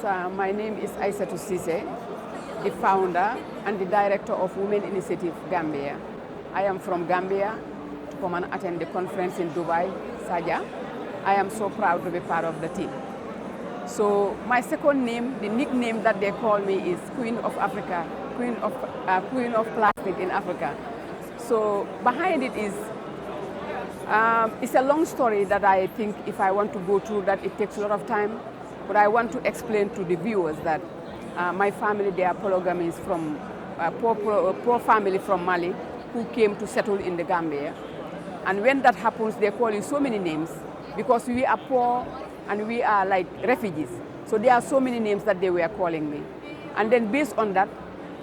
My name is Isatou, the founder and the director of Women Initiative Gambia. I am from Gambia to come and attend the conference in Dubai, Saja. I am so proud to be part of the team. So my second name, the nickname that they call me is Queen of Africa, Queen of Plastic in Africa. So behind it is, it's a long story that I think if I want to go through that, it takes a lot of time. But I want to explain to the viewers that my family, they are polygamists from a poor family from Mali who came to settle in the Gambia. And when that happens, they call you so many names because we are poor and we are like refugees. So there are so many names that they were calling me. And then based on that,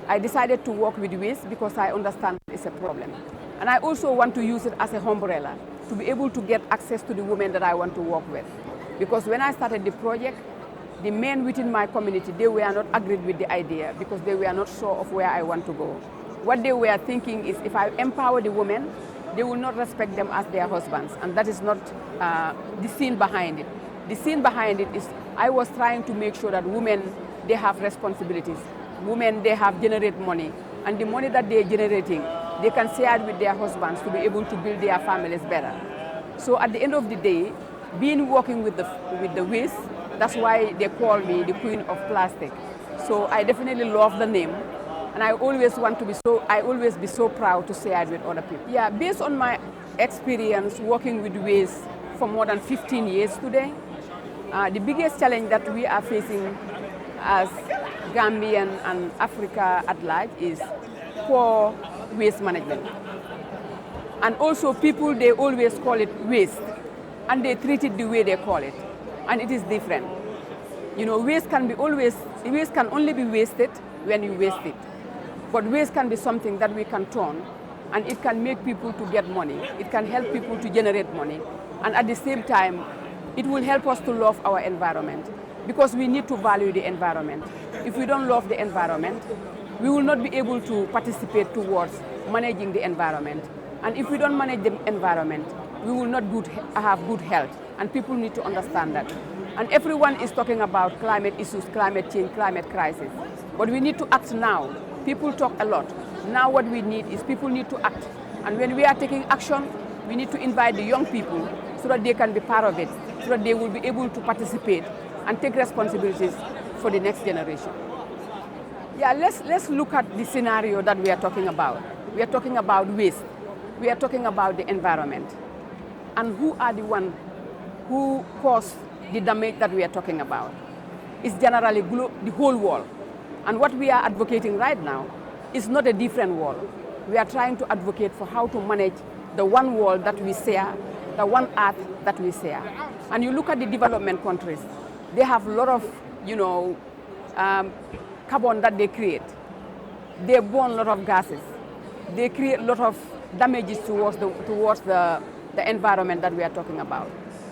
I decided to work with waste because I understand it's a problem. And I also want to use it as a umbrella to be able to get access to the women that I want to work with. Because when I started the project, the men within my community, they were not agreed with the idea because they were not sure of where I want to go. What they were thinking is if I empower the women, they will not respect them as their husbands. And that is not the scene behind it. The scene behind it is I was trying to make sure that women, they have responsibilities. Women, they have generate money. And the money that they're generating, they can share it with their husbands to be able to build their families better. So at the end of the day, working with the waste, that's why they call me the Queen of Plastic. So I definitely love the name, and I always be so proud to share it with other people. Yeah, based on my experience working with waste for more than 15 years today, the biggest challenge that we are facing as Gambian and Africa at large is poor waste management. And also people, they always call it waste, and they treat it the way they call it. And it is different. You know, waste can only be wasted when you waste it. But waste can be something that we can turn, and it can make people to get money. It can help people to generate money. And at the same time, it will help us to love our environment because we need to value the environment. If we don't love the environment, we will not be able to participate towards managing the environment. And if we don't manage the environment, we will not have good health. And people need to understand that. And everyone is talking about climate issues, climate change, climate crisis. But we need to act now. People talk a lot. Now what we need is people need to act. And when we are taking action, we need to invite the young people so that they can be part of it, so that they will be able to participate and take responsibilities for the next generation. Yeah, let's look at the scenario that we are talking about. We are talking about waste. We are talking about the environment. And who are the ones who cause the damage that we are talking about? It's generally the whole world. And what we are advocating right now is not a different world. We are trying to advocate for how to manage the one world that we share, the one earth that we share. And you look at the development countries, they have a lot of, carbon that they create. They burn a lot of gases. They create a lot of damages towards the environment that we are talking about.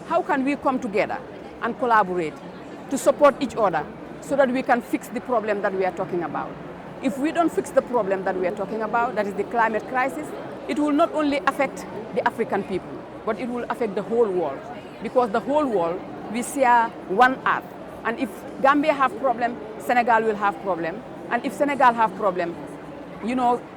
How can we come together and collaborate to support each other so that we can fix the problem that we are talking about? If we don't fix the problem that we are talking about, that is the climate crisis, it will not only affect the African people, but it will affect the whole world. Because the whole world, we share one earth. And if Gambia have problem, Senegal will have problem. And if Senegal have problem,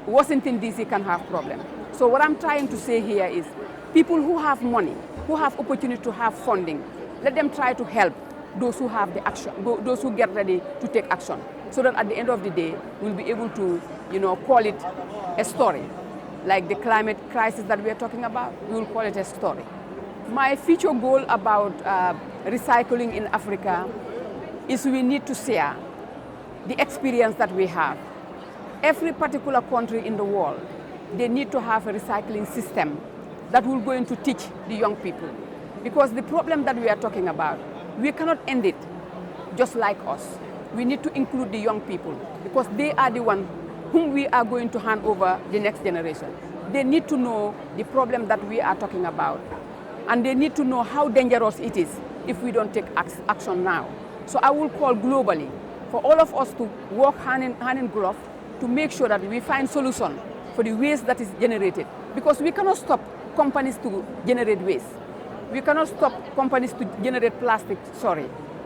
Washington DC can have problem. So what I'm trying to say here is people who have money, who have opportunity to have funding, let them try to help those who have the action, those who get ready to take action, so that at the end of the day, we'll be able to, call it a story. Like the climate crisis that we are talking about, we will call it a story. My future goal about recycling in Africa is we need to share the experience that we have. Every particular country in the world, they need to have a recycling system that will go to teach the young people. Because the problem that we are talking about, we cannot end it just like us. We need to include the young people because they are the ones whom we are going to hand over the next generation. They need to know the problem that we are talking about, and they need to know how dangerous it is if we don't take action now. So I will call globally for all of us to work hand in glove to make sure that we find solution for the waste that is generated, because we cannot stop companies to generate waste. We cannot stop companies to generate plastic,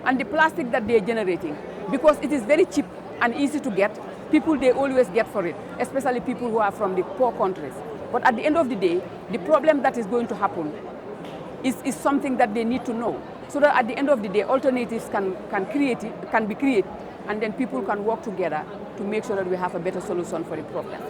and the plastic that they are generating, because it is very cheap and easy to get. People, they always get for it, especially people who are from the poor countries. But at the end of the day, the problem that is going to happen is something that they need to know, so that at the end of the day, alternatives can be created, and then people can work together to make sure that we have a better solution for the problem.